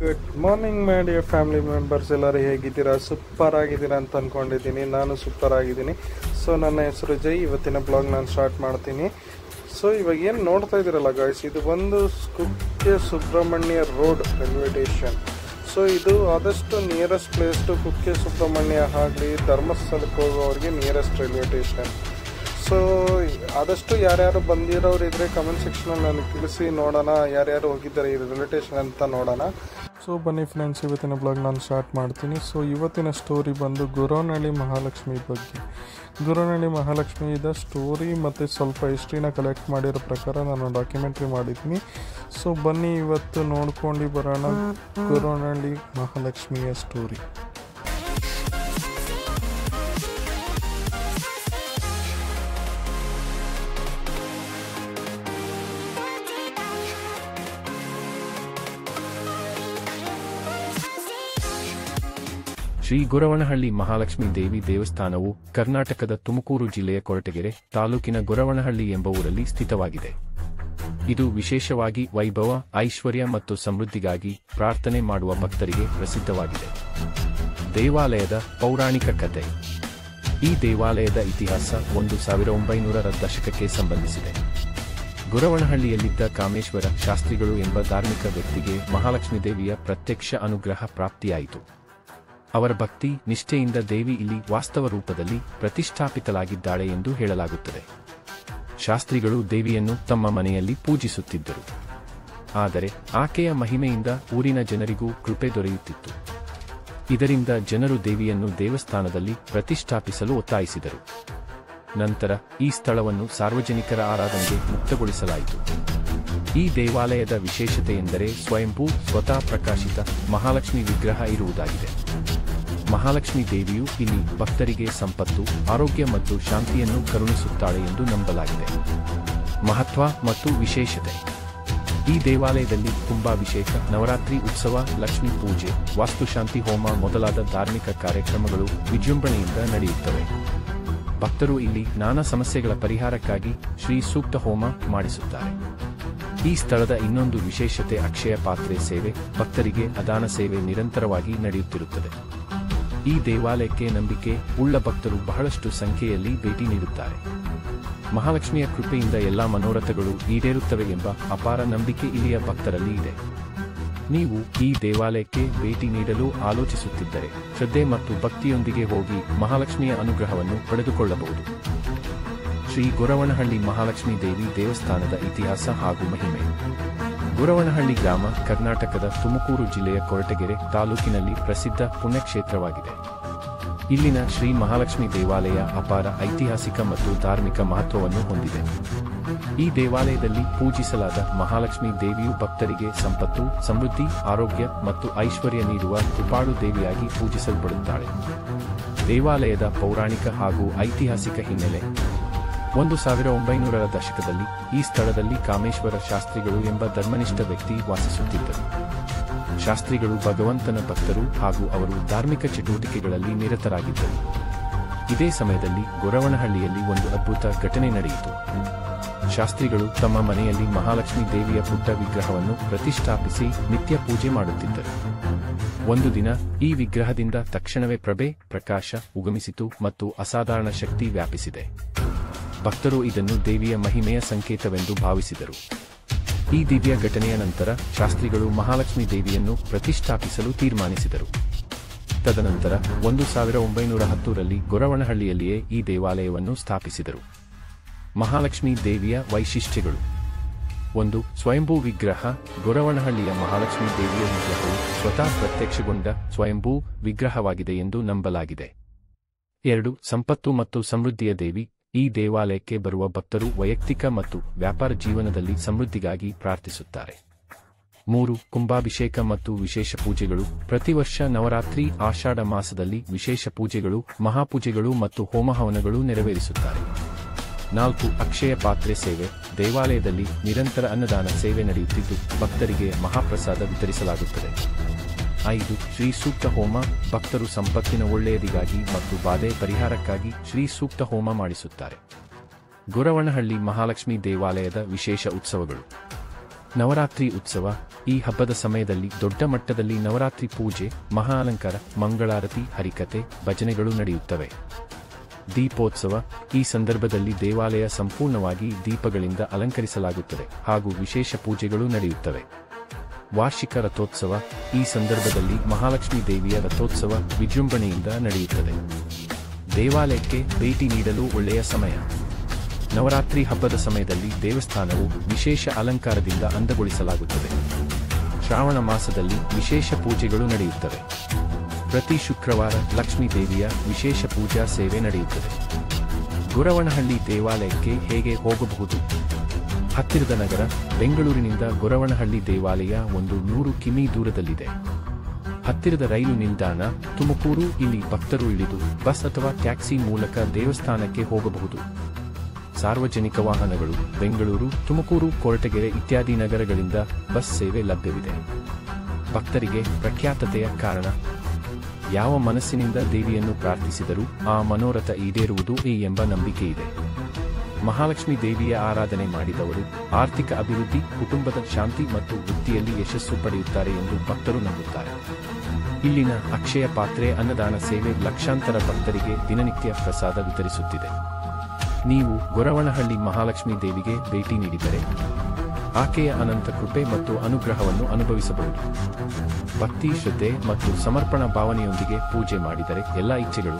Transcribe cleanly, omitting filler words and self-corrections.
Good morning my dear family members, ಎಲ್ಲರೂ ಹೇಗಿದ್ದೀರಾ? Super ಆಗಿದ್ದೀರಾ ಅಂತ ಅಂದ್ಕೊಂಡಿದ್ದೀನಿ. ನಾನು ಸೂಪರ್ ಆಗಿದ್ದೀನಿ. ಸೊ ನನ್ನ ಹೆಸರು ಜೈ. ಇವತ್ತಿನ ಬ್ಲಾಗ್ ನಾನು ಸ್ಟಾರ್ಟ್ ಮಾಡ್ತೀನಿ. ಸೊ ಇವಾಗ ಏನು ನೋಡ್ತಾ ಇದ್ದೀರಲ್ಲ ಗಾಯ್ಸ್, ಇದು ಒಂದು Kukke Subrahmanya road railway station. So ಇದು ಆದಷ್ಟು nearest place to Kukke Subrahmanya ಆಗಲಿ ಧರ್ಮಸ್ಥಳಕ್ಕೆ ಹೋಗೋರಿಗೆ ನಿಯರೆಸ್ಟ್ ರೈಲ್ವೆ ಸ್ಟೇಷನ್. ಸೊ ಆದಷ್ಟು ಯಾರ್ಯಾರು ಬಂದಿರೋರು ಇದ್ದರೆ ಕಮೆಂಟ್ ಸೆಕ್ಷನಲ್ಲಿ ನನಗೆ ತಿಳಿಸಿ, ನೋಡೋಣ ಯಾರ್ಯಾರು ಹೋಗಿದ್ದಾರೆ ಈ ರೈಲ್ವೆ ಸ್ಟೇಷನ್ ಅಂತ ನೋಡೋಣ. ಸೊ ಬನ್ನಿ ಫ್ರೆಂಡ್ಸ್, ಇವತ್ತಿನ ಬ್ಲಾಗ್ ನಾನು ಸ್ಟಾರ್ಟ್ ಮಾಡ್ತೀನಿ. ಸೊ ಇವತ್ತಿನ ಸ್ಟೋರಿ ಬಂದು ಗೊರವನಹಳ್ಳಿ ಮಹಾಲಕ್ಷ್ಮಿ ಬಗ್ಗೆ. ಗೊರವನಹಳ್ಳಿ ಮಹಾಲಕ್ಷ್ಮಿದ ಸ್ಟೋರಿ ಮತ್ತು ಸ್ವಲ್ಪ ಹಿಸ್ಟ್ರಿನ ಕಲೆಕ್ಟ್ ಮಾಡಿರೋ ಪ್ರಕಾರ ನಾನು ಡಾಕ್ಯುಮೆಂಟ್ರಿ ಮಾಡಿದ್ದೀನಿ. ಸೊ ಬನ್ನಿ ಇವತ್ತು ನೋಡ್ಕೊಂಡು ಬರೋಣ ಗೊರವನಹಳ್ಳಿ ಮಹಾಲಕ್ಷ್ಮಿಯ ಸ್ಟೋರಿ. ಶ್ರೀ ಗೊರವನಹಳ್ಳಿ ಮಹಾಲಕ್ಷ್ಮಿ ದೇವಿ ದೇವಸ್ಥಾನವು ಕರ್ನಾಟಕದ ತುಮಕೂರು ಜಿಲ್ಲೆಯ ಕೊರಟಗೆರೆ ತಾಲೂಕಿನ ಗೊರವನಹಳ್ಳಿ ಎಂಬ ಊರಲ್ಲಿ ಸ್ಥಿತವಾಗಿದೆ. ಇದು ವಿಶೇಷವಾಗಿ ವೈಭವ, ಐಶ್ವರ್ಯ ಮತ್ತು ಸಮೃದ್ಧಿಗಾಗಿ ಪ್ರಾರ್ಥನೆ ಮಾಡುವ ಭಕ್ತರಿಗೆ ಪ್ರಸಿದ್ಧವಾಗಿದೆ. ದೇವಾಲಯದ ಪೌರಾಣಿಕ ಕಥೆ. ಈ ದೇವಾಲಯದ ಇತಿಹಾಸ 1900ರ ದಶಕಕ್ಕೆ ಸಂಬಂಧಿಸಿದೆ. ಗೊರವನಹಳ್ಳಿಯಲ್ಲಿದ್ದ ಕಾಮೇಶ್ವರ ಶಾಸ್ತ್ರಿಗಳು ಎಂಬ ಧಾರ್ಮಿಕ ವ್ಯಕ್ತಿಗೆ ಮಹಾಲಕ್ಷ್ಮೀ ದೇವಿಯ ಪ್ರತ್ಯಕ್ಷ ಅನುಗ್ರಹ ಪ್ರಾಪ್ತಿಯಾಯಿತು. ಅವರ ಭಕ್ತಿ ನಿಷ್ಠೆಯಿಂದ ದೇವಿ ಇಲ್ಲಿ ವಾಸ್ತವ ರೂಪದಲ್ಲಿ ಪ್ರತಿಷ್ಠಾಪಿತಲಾಗಿದ್ದಾಳೆ ಎಂದು ಹೇಳಲಾಗುತ್ತದೆ. ಶಾಸ್ತ್ರಿಗಳು ದೇವಿಯನ್ನು ತಮ್ಮ ಮನೆಯಲ್ಲಿ ಪೂಜಿಸುತ್ತಿದ್ದರು. ಆದರೆ ಆಕೆಯ ಮಹಿಮೆಯಿಂದ ಊರಿನ ಜನರಿಗೂ ಕೃಪೆ ದೊರೆಯುತ್ತಿತ್ತು. ಇದರಿಂದ ಜನರು ದೇವಿಯನ್ನು ದೇವಸ್ಥಾನದಲ್ಲಿ ಪ್ರತಿಷ್ಠಾಪಿಸಲು ಒತ್ತಾಯಿಸಿದರು. ನಂತರ ಈ ಸ್ಥಳವನ್ನು ಸಾರ್ವಜನಿಕರ ಆರಾಧನೆಗೆ ಮುಕ್ತಗೊಳಿಸಲಾಯಿತು. ಈ ದೇವಾಲಯದ ವಿಶೇಷತೆ ಎಂದರೆ ಸ್ವಯಂಭೂ ಸ್ವತಃ ಪ್ರಕಾಶಿತ ಮಹಾಲಕ್ಷ್ಮಿ ವಿಗ್ರಹ ಇರುವುದಾಗಿದೆ. ಮಹಾಲಕ್ಷ್ಮೀ ದೇವಿಯು ಇಲ್ಲಿ ಭಕ್ತರಿಗೆ ಸಂಪತ್ತು, ಆರೋಗ್ಯ ಮತ್ತು ಶಾಂತಿಯನ್ನು ಕರುಣಿಸುತ್ತಾಳೆ ಎಂದು ನಂಬಲಾಗಿದೆ. ಮಹತ್ವ ಮತ್ತು ವಿಶೇಷತೆ. ಈ ದೇವಾಲಯದಲ್ಲಿ ಕುಂಭಾಭಿಷೇಕ, ನವರಾತ್ರಿ ಉತ್ಸವ, ಲಕ್ಷ್ಮೀ ಪೂಜೆ, ವಾಸ್ತುಶಾಂತಿ ಹೋಮ ಮೊದಲಾದ ಧಾರ್ಮಿಕ ಕಾರ್ಯಕ್ರಮಗಳು ವಿಜೃಂಭಣೆಯಿಂದ ನಡೆಯುತ್ತವೆ. ಭಕ್ತರು ಇಲ್ಲಿ ನಾನಾ ಸಮಸ್ಯೆಗಳ ಪರಿಹಾರಕ್ಕಾಗಿ ಶ್ರೀ ಸೂಕ್ತ ಹೋಮ ಮಾಡಿಸುತ್ತಾರೆ. ಈ ಸ್ಥಳದ ಇನ್ನೊಂದು ವಿಶೇಷತೆ ಅಕ್ಷಯ ಪಾತ್ರೆ ಸೇವೆ. ಭಕ್ತರಿಗೆ ಅದಾನ ಸೇವೆ ನಿರಂತರವಾಗಿ ನಡೆಯುತ್ತಿರುತ್ತದೆ. ಈ ದೇವಾಲಯಕ್ಕೆ ನಂಬಿಕೆ ಉಳ್ಳ ಭಕ್ತರು ಬಹಳಷ್ಟು ಸಂಖ್ಯೆಯಲ್ಲಿ ಭೇಟಿ ನೀಡುತ್ತಾರೆ. ಮಹಾಲಕ್ಷ್ಮಿಯ ಕೃಪೆಯಿಂದ ಎಲ್ಲಾ ಮನೋರಥಗಳು ಈಡೇರುತ್ತವೆ ಎಂಬ ಅಪಾರ ನಂಬಿಕೆ ಇಲ್ಲಿಯ ಭಕ್ತರಲ್ಲಿ ಇದೆ. ನೀವು ಈ ದೇವಾಲಯಕ್ಕೆ ಭೇಟಿ ನೀಡಲು ಆಲೋಚಿಸುತ್ತಿದ್ದರೆ ಶ್ರದ್ಧೆ ಮತ್ತು ಭಕ್ತಿಯೊಂದಿಗೆ ಹೋಗಿ ಮಹಾಲಕ್ಷ್ಮಿಯ ಅನುಗ್ರಹವನ್ನು ಪಡೆದುಕೊಳ್ಳಬಹುದು. ಶ್ರೀ ಗೊರವನಹಳ್ಳಿ ಮಹಾಲಕ್ಷ್ಮೀ ದೇವಿ ದೇವಸ್ಥಾನದ ಇತಿಹಾಸ ಹಾಗೂ ಮಹಿಮೆ. ಗೊರವನಹಳ್ಳಿ ಗ್ರಾಮ ಕರ್ನಾಟಕದ ತುಮಕೂರು ಜಿಲ್ಲೆಯ ಕೊರಟಗೆರೆ ತಾಲೂಕಿನಲ್ಲಿ ಪ್ರಸಿದ್ಧ ಪುಣ್ಯಕ್ಷೇತ್ರವಾಗಿದೆ. ಇಲ್ಲಿನ ಶ್ರೀ ಮಹಾಲಕ್ಷ್ಮಿ ದೇವಾಲಯ ಅಪಾರ ಐತಿಹಾಸಿಕ ಮತ್ತು ಧಾರ್ಮಿಕ ಮಹತ್ವವನ್ನು ಹೊಂದಿದೆ. ಈ ದೇವಾಲಯದಲ್ಲಿ ಪೂಜಿಸಲಾದ ಮಹಾಲಕ್ಷ್ಮಿ ದೇವಿಯು ಭಕ್ತರಿಗೆ ಸಂಪತ್ತು, ಸಮೃದ್ಧಿ, ಆರೋಗ್ಯ ಮತ್ತು ಐಶ್ವರ್ಯ ನೀಡುವ ಕೃಪಾಳು ದೇವಿಯಾಗಿ ಪೂಜಿಸಲ್ಪಡುತ್ತಾಳೆ. ದೇವಾಲಯದ ಪೌರಾಣಿಕ ಹಾಗೂ ಐತಿಹಾಸಿಕ ಹಿನ್ನೆಲೆ. 1900ರ ದಶಕದಲ್ಲಿ ಈ ಸ್ಥಳದಲ್ಲಿ ಕಾಮೇಶ್ವರ ಶಾಸ್ತ್ರಿಗಳು ಎಂಬ ಧರ್ಮನಿಷ್ಠ ವ್ಯಕ್ತಿ ವಾಸಿಸುತ್ತಿದ್ದರು. ಶಾಸ್ತ್ರಿಗಳು ಭಗವಂತನ ಭಕ್ತರು ಹಾಗೂ ಅವರು ಧಾರ್ಮಿಕ ಚಟುವಟಿಕೆಗಳಲ್ಲಿ ನಿರತರಾಗಿದ್ದರು. ಇದೇ ಸಮಯದಲ್ಲಿ ಗೊರವನಹಳ್ಳಿಯಲ್ಲಿ ಒಂದು ಅದ್ಭುತ ಘಟನೆ ನಡೆಯಿತು. ಶಾಸ್ತ್ರಿಗಳು ತಮ್ಮ ಮನೆಯಲ್ಲಿ ಮಹಾಲಕ್ಷ್ಮೀ ದೇವಿಯ ಪುಟ್ಟ ವಿಗ್ರಹವನ್ನು ಪ್ರತಿಷ್ಠಾಪಿಸಿ ನಿತ್ಯ ಪೂಜೆ ಮಾಡುತ್ತಿದ್ದರು. ಒಂದು ದಿನ ಈ ವಿಗ್ರಹದಿಂದ ತಕ್ಷಣವೇ ಪ್ರಭೆ, ಪ್ರಕಾಶ ಉಗಮಿಸಿತು ಮತ್ತು ಅಸಾಧಾರಣ ಶಕ್ತಿ ವ್ಯಾಪಿಸಿದೆ. ಭಕ್ತರು ಇದನ್ನು ದೇವಿಯ ಮಹಿಮೆಯ ಸಂಕೇತವೆಂದು ಭಾವಿಸಿದರು. ಈ ದಿವ್ಯ ಘಟನೆಯ ನಂತರ ಶಾಸ್ತ್ರಿಗಳು ಮಹಾಲಕ್ಷ್ಮೀ ದೇವಿಯನ್ನು ಪ್ರತಿಷ್ಠಾಪಿಸಲು ತೀರ್ಮಾನಿಸಿದರು. ತದನಂತರ 1910ರಲ್ಲಿ ಗೊರವನಹಳ್ಳಿಯಲ್ಲಿಯೇ ಈ ದೇವಾಲಯವನ್ನು ಸ್ಥಾಪಿಸಿದರು. ಮಹಾಲಕ್ಷ್ಮೀ ದೇವಿಯ ವೈಶಿಷ್ಟ್ಯಗಳು. 1. ಸ್ವಯಂಭೂ ವಿಗ್ರಹ. ಗೊರವನಹಳ್ಳಿಯ ಮಹಾಲಕ್ಷ್ಮೀ ದೇವಿಯ ವಿಗ್ರಹವು ಸ್ವತಃ ಪ್ರತ್ಯಕ್ಷಗೊಂಡ ಸ್ವಯಂಭೂ ವಿಗ್ರಹವಾಗಿದೆ ಎಂದು ನಂಬಲಾಗಿದೆ. 2. ಸಂಪತ್ತು ಮತ್ತು ಸಮೃದ್ಧಿಯ ದೇವಿ. ಈ ದೇವಾಲಯಕ್ಕೆ ಬರುವ ಭಕ್ತರು ವೈಯಕ್ತಿಕ ಮತ್ತು ವ್ಯಾಪಾರ ಜೀವನದಲ್ಲಿ ಸಮೃದ್ಧಿಗಾಗಿ ಪ್ರಾರ್ಥಿಸುತ್ತಾರೆ. 3. ಕುಂಭಾಭಿಷೇಕ ಮತ್ತು ವಿಶೇಷ ಪೂಜೆಗಳು. ಪ್ರತಿ ವರ್ಷ ನವರಾತ್ರಿ, ಆಷಾಢ ಮಾಸದಲ್ಲಿ ವಿಶೇಷ ಪೂಜೆಗಳು, ಮಹಾಪೂಜೆಗಳು ಮತ್ತು ಹೋಮಹವನಗಳು ನೆರವೇರಿಸುತ್ತಾರೆ. 4. ಅಕ್ಷಯ ಪಾತ್ರೆ ಸೇವೆ. ದೇವಾಲಯದಲ್ಲಿ ನಿರಂತರ ಅನ್ನದಾನ ಸೇವೆ ನಡೆಯುತ್ತಿದ್ದು ಭಕ್ತರಿಗೆ ಮಹಾಪ್ರಸಾದ ವಿತರಿಸಲಾಗುತ್ತದೆ. 5. ಶ್ರೀ ಸೂಕ್ತ ಹೋಮ. ಭಕ್ತರು ಸಂಪತ್ತಿನ ಒಳ್ಳೆಯದಿಗಾಗಿ ಮತ್ತು ಬಾಧೆ ಪರಿಹಾರಕ್ಕಾಗಿ ಶ್ರೀ ಸೂಕ್ತ ಹೋಮ ಮಾಡಿಸುತ್ತಾರೆ. ಗೊರವನಹಳ್ಳಿ ಮಹಾಲಕ್ಷ್ಮಿ ದೇವಾಲಯದ ವಿಶೇಷ ಉತ್ಸವಗಳು. ನವರಾತ್ರಿ ಉತ್ಸವ. ಈ ಹಬ್ಬದ ಸಮಯದಲ್ಲಿ ದೊಡ್ಡ ಮಟ್ಟದಲ್ಲಿ ನವರಾತ್ರಿ ಪೂಜೆ, ಮಹಾಅಲಂಕಾರ, ಮಂಗಳಾರತಿ, ಹರಿಕತೆ, ಭಜನೆಗಳು ನಡೆಯುತ್ತವೆ. ದೀಪೋತ್ಸವ. ಈ ಸಂದರ್ಭದಲ್ಲಿ ದೇವಾಲಯ ಸಂಪೂರ್ಣವಾಗಿ ದೀಪಗಳಿಂದ ಅಲಂಕರಿಸಲಾಗುತ್ತದೆ ಹಾಗೂ ವಿಶೇಷ ಪೂಜೆಗಳು ನಡೆಯುತ್ತವೆ. ವಾರ್ಷಿಕ ರಥೋತ್ಸವ. ಈ ಸಂದರ್ಭದಲ್ಲಿ ಮಹಾಲಕ್ಷ್ಮೀ ದೇವಿಯ ರಥೋತ್ಸವ ವಿಜೃಂಭಣೆಯಿಂದ ನಡೆಯುತ್ತದೆ. ದೇವಾಲಯಕ್ಕೆ ಭೇಟಿ ನೀಡಲು ಒಳ್ಳೆಯ ಸಮಯ. ನವರಾತ್ರಿ ಹಬ್ಬದ ಸಮಯದಲ್ಲಿ ದೇವಸ್ಥಾನವು ವಿಶೇಷ ಅಲಂಕಾರದಿಂದ ಅಂದಗೊಳಿಸಲಾಗುತ್ತದೆ. ಶ್ರಾವಣ ಮಾಸದಲ್ಲಿ ವಿಶೇಷ ಪೂಜೆಗಳು ನಡೆಯುತ್ತವೆ. ಪ್ರತಿ ಶುಕ್ರವಾರ ಲಕ್ಷ್ಮೀ ದೇವಿಯ ವಿಶೇಷ ಪೂಜಾ ಸೇವೆ ನಡೆಯುತ್ತದೆ. ಗೊರವನಹಳ್ಳಿ ದೇವಾಲಯಕ್ಕೆ ಹೇಗೆ ಹೋಗಬಹುದು? ಹತ್ತಿರದ ನಗರ. ಬೆಂಗಳೂರಿನಿಂದ ಗೊರವನಹಳ್ಳಿ ದೇವಾಲಯ 100 ಕಿಮೀ ದೂರದಲ್ಲಿದೆ. ಹತ್ತಿರದ ರೈಲು ನಿಲ್ದಾಣ ತುಮಕೂರು. ಇಲ್ಲಿ ಭಕ್ತರು ಇಳಿದು ಬಸ್ ಅಥವಾ ಟ್ಯಾಕ್ಸಿ ಮೂಲಕ ದೇವಸ್ಥಾನಕ್ಕೆ ಹೋಗಬಹುದು. ಸಾರ್ವಜನಿಕ ವಾಹನಗಳು ಬೆಂಗಳೂರು, ತುಮಕೂರು, ಕೊರಟಗೆರೆ ಇತ್ಯಾದಿ ನಗರಗಳಿಂದ ಬಸ್ ಸೇವೆ ಲಭ್ಯವಿದೆ. ಭಕ್ತರಿಗೆ ಪ್ರಖ್ಯಾತತೆಯ ಕಾರಣ. ಯಾವ ಮನಸ್ಸಿನಿಂದ ದೇವಿಯನ್ನು ಪ್ರಾರ್ಥಿಸಿದರೂ ಆ ಮನೋರಥ ಈಡೇರುವುದು ಎಂಬ ನಂಬಿಕೆ ಇದೆ. ಮಹಾಲಕ್ಷ್ಮೀ ದೇವಿಯ ಆರಾಧನೆ ಮಾಡಿದವರು ಆರ್ಥಿಕ ಅಭಿವೃದ್ಧಿ, ಕುಟುಂಬದ ಶಾಂತಿ ಮತ್ತು ವೃತ್ತಿಯಲ್ಲಿ ಯಶಸ್ಸು ಪಡೆಯುತ್ತಾರೆ ಎಂದು ಭಕ್ತರು ನಂಬುತ್ತಾರೆ. ಇಲ್ಲಿನ ಅಕ್ಷಯ ಪಾತ್ರೆ ಅನ್ನದಾನ ಸೇವೆ ಲಕ್ಷಾಂತರ ಭಕ್ತರಿಗೆ ದಿನನಿತ್ಯ ಪ್ರಸಾದ ವಿತರಿಸುತ್ತಿದೆ. ನೀವು ಗೊರವನಹಳ್ಳಿ ಮಹಾಲಕ್ಷ್ಮೀ ದೇವಿಗೆ ಭೇಟಿ ನೀಡಿದರೆ ಆಕೆಯ ಅನಂತ ಕೃಪೆ ಮತ್ತು ಅನುಗ್ರಹವನ್ನು ಅನುಭವಿಸಬಹುದು. ಭಕ್ತಿ, ಶ್ರದ್ಧೆ ಮತ್ತು ಸಮರ್ಪಣಾ ಭಾವನೆಯೊಂದಿಗೆ ಪೂಜೆ ಮಾಡಿದರೆ ಎಲ್ಲ ಇಚ್ಛೆಗಳು